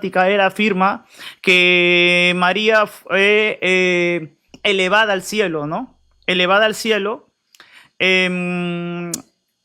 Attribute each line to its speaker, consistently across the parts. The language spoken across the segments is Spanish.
Speaker 1: él afirma que María fue elevada al cielo, ¿no? Elevada al cielo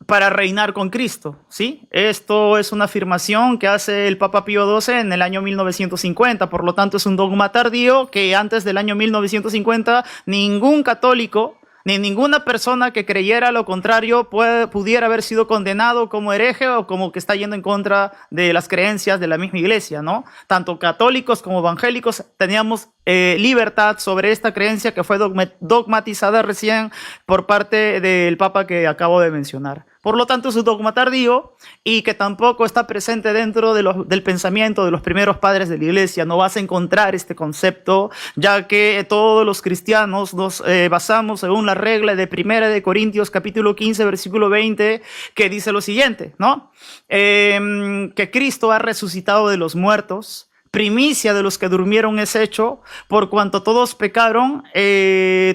Speaker 1: para reinar con Cristo, ¿sí? Esto es una afirmación que hace el Papa Pío XII en el año 1950, por lo tanto es un dogma tardío que antes del año 1950 ningún católico ni ninguna persona que creyera lo contrario pudiera haber sido condenado como hereje o como que está yendo en contra de las creencias de la misma iglesia, ¿no? Tanto católicos como evangélicos teníamos libertad sobre esta creencia que fue dogmatizada recién por parte del Papa que acabo de mencionar. Por lo tanto, es un dogma tardío y que tampoco está presente dentro del pensamiento de los primeros padres de la iglesia. No vas a encontrar este concepto, ya que todos los cristianos nos basamos según la regla de 1 Corintios capítulo 15, versículo 20, que dice lo siguiente, ¿no? Que Cristo ha resucitado de los muertos, primicia de los que durmieron es hecho, por cuanto todos pecaron,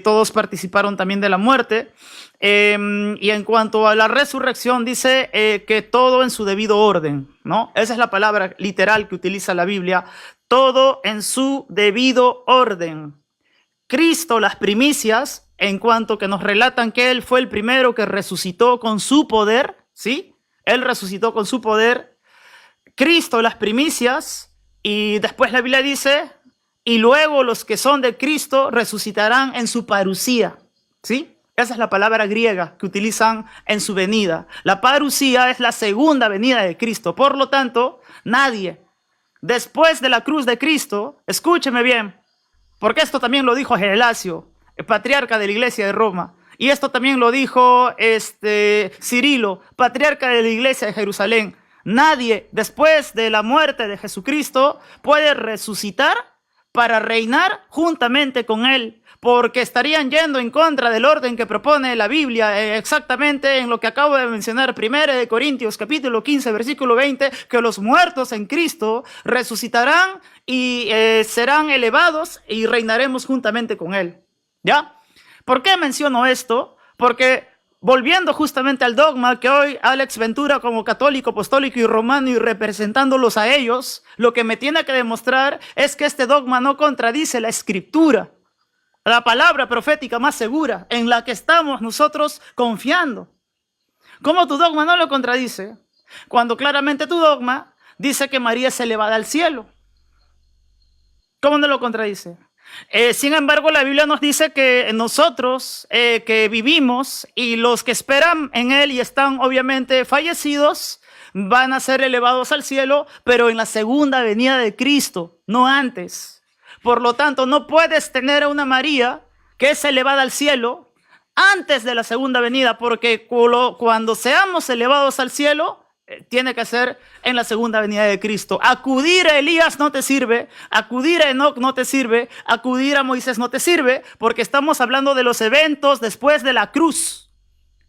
Speaker 1: todos participaron también de la muerte. Y en cuanto a la resurrección, dice que todo en su debido orden, ¿no? Esa es la palabra literal que utiliza la Biblia, todo en su debido orden. Cristo, las primicias, en cuanto que nos relatan que Él fue el primero que resucitó con su poder, ¿sí? Él resucitó con su poder. Cristo, las primicias, y después la Biblia dice, y luego los que son de Cristo resucitarán en su parusía, ¿sí? Esa es la palabra griega que utilizan en su venida. La parusía es la segunda venida de Cristo. Por lo tanto, nadie, después de la cruz de Cristo, escúcheme bien, porque esto también lo dijo Gelasio, el patriarca de la iglesia de Roma, y esto también lo dijo Cirilo, patriarca de la iglesia de Jerusalén. Nadie, después de la muerte de Jesucristo, puede resucitar para reinar juntamente con Él, porque estarían yendo en contra del orden que propone la Biblia, exactamente en lo que acabo de mencionar, 1 Corintios capítulo 15, versículo 20, que los muertos en Cristo resucitarán y serán elevados y reinaremos juntamente con Él, ¿ya? ¿Por qué menciono esto? Porque volviendo justamente al dogma que hoy Alex Ventura, como católico, apostólico y romano y representándolos a ellos, lo que me tiene que demostrar es que este dogma no contradice la escritura, la palabra profética más segura en la que estamos nosotros confiando. ¿Cómo tu dogma no lo contradice? Cuando claramente tu dogma dice que María es elevada al cielo. ¿Cómo no lo contradice? Sin embargo, la Biblia nos dice que nosotros que vivimos y los que esperan en Él y están obviamente fallecidos van a ser elevados al cielo, pero en la segunda venida de Cristo, no antes. Por lo tanto, no puedes tener a una María que es elevada al cielo antes de la segunda venida, porque cuando seamos elevados al cielo, tiene que ser en la segunda venida de Cristo. Acudir a Elías no te sirve, acudir a Enoc no te sirve, acudir a Moisés no te sirve, porque estamos hablando de los eventos después de la cruz.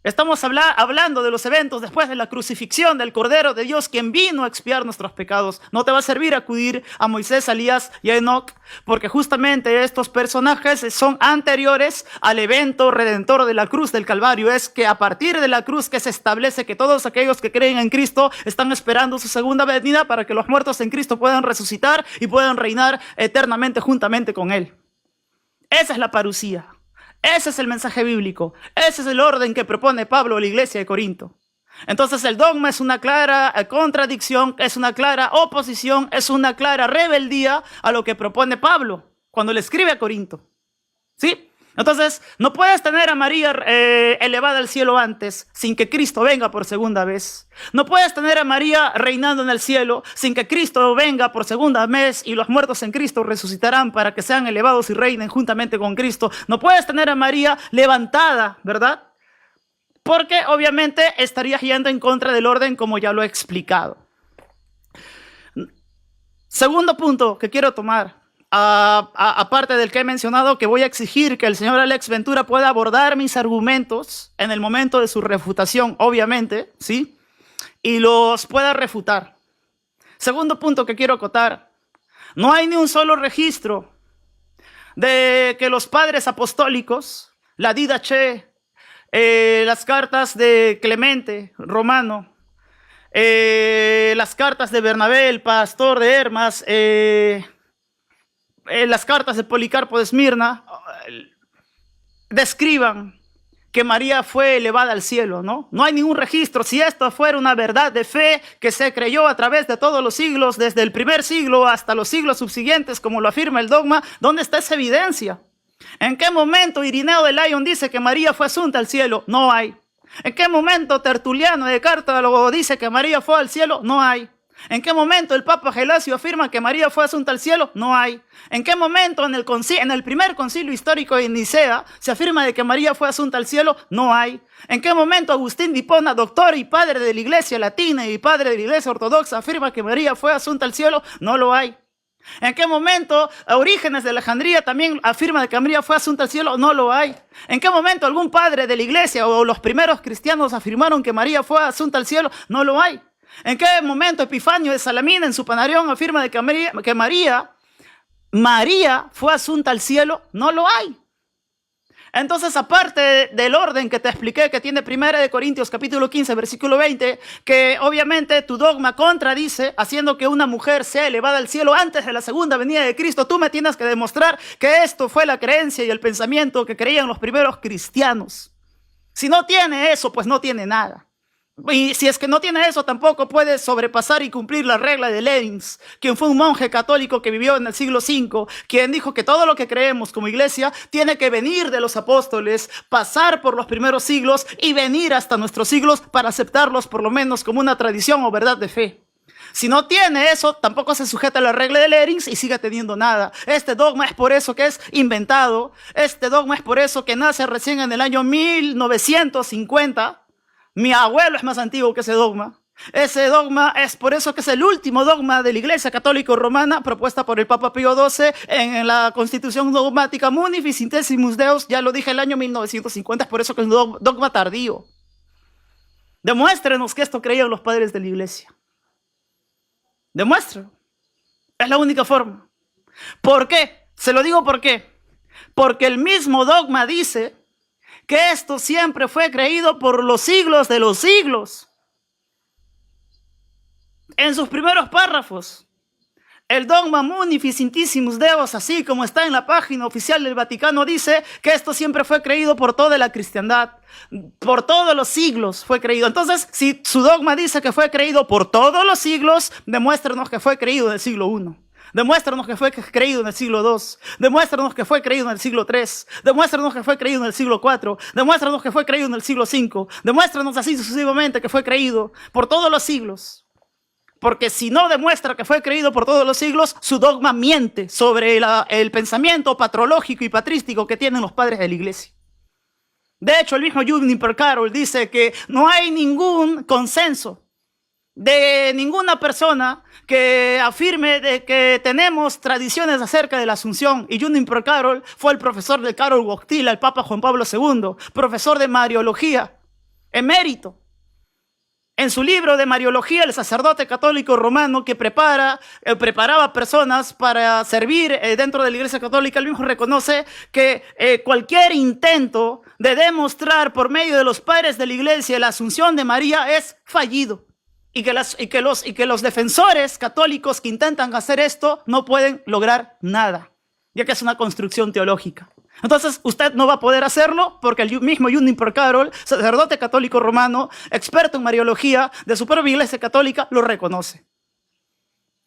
Speaker 1: Estamos hablando de los eventos después de la crucifixión del Cordero de Dios, quien vino a expiar nuestros pecados. No te va a servir acudir a Moisés, a Elías y a Enoc, porque justamente estos personajes son anteriores al evento redentor de la cruz del Calvario. Es que a partir de la cruz que se establece que todos aquellos que creen en Cristo están esperando su segunda venida para que los muertos en Cristo puedan resucitar y puedan reinar eternamente juntamente con Él. Esa es la parusía. Ese es el mensaje bíblico. Ese es el orden que propone Pablo a la iglesia de Corinto. Entonces el dogma es una clara contradicción, es una clara oposición, es una clara rebeldía a lo que propone Pablo cuando le escribe a Corinto. ¿Sí? Entonces no puedes tener a María elevada al cielo antes sin que Cristo venga por segunda vez. No puedes tener a María reinando en el cielo sin que Cristo venga por segunda vez y los muertos en Cristo resucitarán para que sean elevados y reinen juntamente con Cristo. No puedes tener a María levantada, ¿verdad? Porque obviamente estarías yendo en contra del orden, como ya lo he explicado. Segundo punto que quiero tomar. Aparte del que he mencionado, que voy a exigir que el señor Alex Ventura pueda abordar mis argumentos en el momento de su refutación, obviamente, ¿sí? Y los pueda refutar. Segundo punto que quiero acotar. No hay ni un solo registro de que los padres apostólicos, la Didache, las cartas de Clemente Romano, las cartas de Bernabé, el pastor de Hermas, las cartas de Policarpo de Esmirna, describan que María fue elevada al cielo, ¿no? No hay ningún registro. Si esto fuera una verdad de fe que se creyó a través de todos los siglos, desde el primer siglo hasta los siglos subsiguientes, como lo afirma el dogma, ¿dónde está esa evidencia? ¿En qué momento Irineo de Lyon dice que María fue asunta al cielo? No hay. ¿En qué momento Tertuliano de Cartago dice que María fue al cielo? No hay. ¿En qué momento el Papa Gelasio afirma que María fue asunta al cielo? No hay. ¿En qué momento en el primer concilio histórico de Nicea se afirma de que María fue asunta al cielo? No hay. ¿En qué momento Agustín de Hipona, doctor y padre de la Iglesia latina y padre de la Iglesia ortodoxa, afirma que María fue asunta al cielo? No lo hay. ¿En qué momento Orígenes de Alejandría también afirma de que María fue asunta al cielo? No lo hay. ¿En qué momento algún padre de la Iglesia o los primeros cristianos afirmaron que María fue asunta al cielo? No lo hay. ¿En qué momento Epifanio de Salamina en su Panarión afirma de que María fue asunta al cielo? No lo hay. Entonces, aparte del orden que te expliqué que tiene 1 Corintios capítulo 15, versículo 20, que obviamente tu dogma contradice, haciendo que una mujer sea elevada al cielo antes de la segunda venida de Cristo, tú me tienes que demostrar que esto fue la creencia y el pensamiento que creían los primeros cristianos. Si no tiene eso, pues no tiene nada. Y si es que no tiene eso, tampoco puede sobrepasar y cumplir la regla de Lerins, quien fue un monje católico que vivió en el siglo V, quien dijo que todo lo que creemos como iglesia tiene que venir de los apóstoles, pasar por los primeros siglos y venir hasta nuestros siglos para aceptarlos por lo menos como una tradición o verdad de fe. Si no tiene eso, tampoco se sujeta a la regla de Lerins y sigue teniendo nada. Este dogma es por eso que es inventado. Este dogma es por eso que nace recién en el año 1950. Mi abuelo es más antiguo que ese dogma. Ese dogma es por eso que es el último dogma de la Iglesia Católica Romana propuesta por el Papa Pío XII en la Constitución Dogmática Munificentesimus Deus. Ya lo dije el año 1950, es por eso que es un dogma tardío. Demuéstrenos que esto creían los padres de la Iglesia. Demuéstrenlo. Es la única forma. ¿Por qué? Se lo digo por qué. Porque el mismo dogma dice que esto siempre fue creído por los siglos de los siglos. En sus primeros párrafos, el dogma Munificentissimus Deus, así como está en la página oficial del Vaticano, dice que esto siempre fue creído por toda la cristiandad, por todos los siglos fue creído. Entonces, si su dogma dice que fue creído por todos los siglos, demuéstrenos que fue creído en el siglo I. Demuéstranos que fue creído en el siglo II. Demuéstranos que fue creído en el siglo III. Demuéstranos que fue creído en el siglo IV. Demuéstranos que fue creído en el siglo V. Demuéstranos así sucesivamente que fue creído por todos los siglos. Porque si no demuestra que fue creído por todos los siglos, su dogma miente sobre el pensamiento patrológico y patrístico que tienen los padres de la Iglesia. De hecho, el mismo Juniper Carroll dice que no hay ningún consenso de ninguna persona que afirme de que tenemos tradiciones acerca de la Asunción. Y Juniper Carroll fue el profesor de Karol Wojtyla, el Papa Juan Pablo II, profesor de Mariología, emérito. En su libro de Mariología, el sacerdote católico romano que preparaba personas para servir dentro de la Iglesia Católica, él mismo reconoce que cualquier intento de demostrar por medio de los padres de la Iglesia la Asunción de María es fallido. Y que los defensores católicos que intentan hacer esto no pueden lograr nada, ya que es una construcción teológica. Entonces usted no va a poder hacerlo porque el mismo Juniper Carroll, sacerdote católico romano, experto en Mariología de su propia Iglesia Católica, lo reconoce.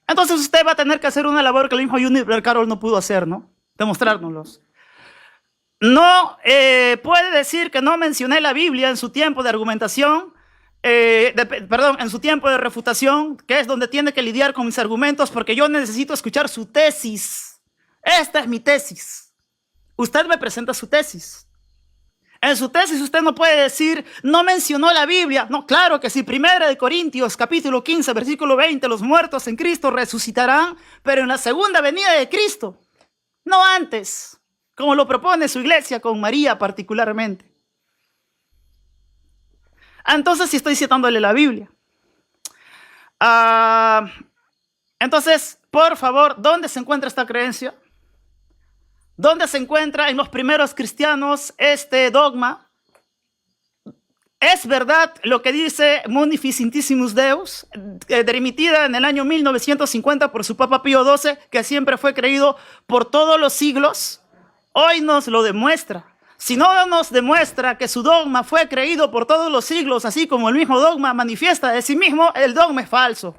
Speaker 1: Entonces usted va a tener que hacer una labor que el mismo Juniper Carroll no pudo hacer, ¿no? Demostrárnoslos. No puede decir que no mencioné la Biblia en su tiempo de argumentación, en su tiempo de refutación, que es donde tiene que lidiar con mis argumentos, porque yo necesito escuchar su tesis. Esta es mi tesis. Usted me presenta su tesis. En su tesis usted no puede decir, no mencionó la Biblia. No, claro que sí. 1 Corintios capítulo 15, versículo 20, los muertos en Cristo resucitarán, pero en la segunda venida de Cristo, no antes, como lo propone su iglesia con María particularmente. Entonces, si estoy citándole la Biblia. Entonces, por favor, ¿dónde se encuentra esta creencia? ¿Dónde se encuentra en los primeros cristianos este dogma? Es verdad lo que dice Munificentissimus Deus, remitida en el año 1950 por su Papa Pío XII, que siempre fue creído por todos los siglos. Hoy nos lo demuestra. Si no nos demuestra que su dogma fue creído por todos los siglos, así como el mismo dogma manifiesta de sí mismo, el dogma es falso.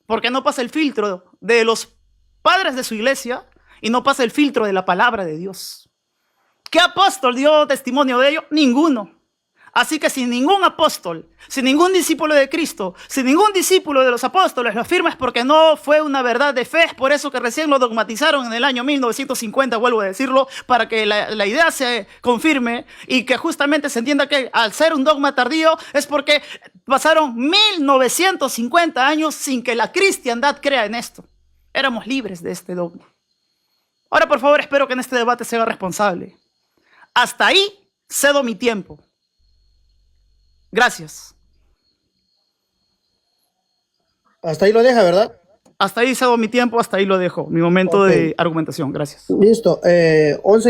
Speaker 1: Porque no pasa el filtro de los padres de su iglesia y no pasa el filtro de la palabra de Dios. ¿Qué apóstol dio testimonio de ello? Ninguno. Así que si ningún apóstol, si ningún discípulo de Cristo, si ningún discípulo de los apóstoles lo afirma, es porque no fue una verdad de fe. Es por eso que recién lo dogmatizaron en el año 1950, vuelvo a decirlo, para que la idea se confirme y que justamente se entienda que al ser un dogma tardío es porque pasaron 1950 años sin que la cristiandad crea en esto. Éramos libres de este dogma. Ahora, por favor, espero que en este debate sea responsable. Hasta ahí cedo mi tiempo. Gracias.
Speaker 2: Hasta ahí lo deja, ¿verdad?
Speaker 1: Hasta ahí cedo mi tiempo, hasta ahí lo dejo. Mi momento de argumentación. Gracias.
Speaker 2: Listo. 11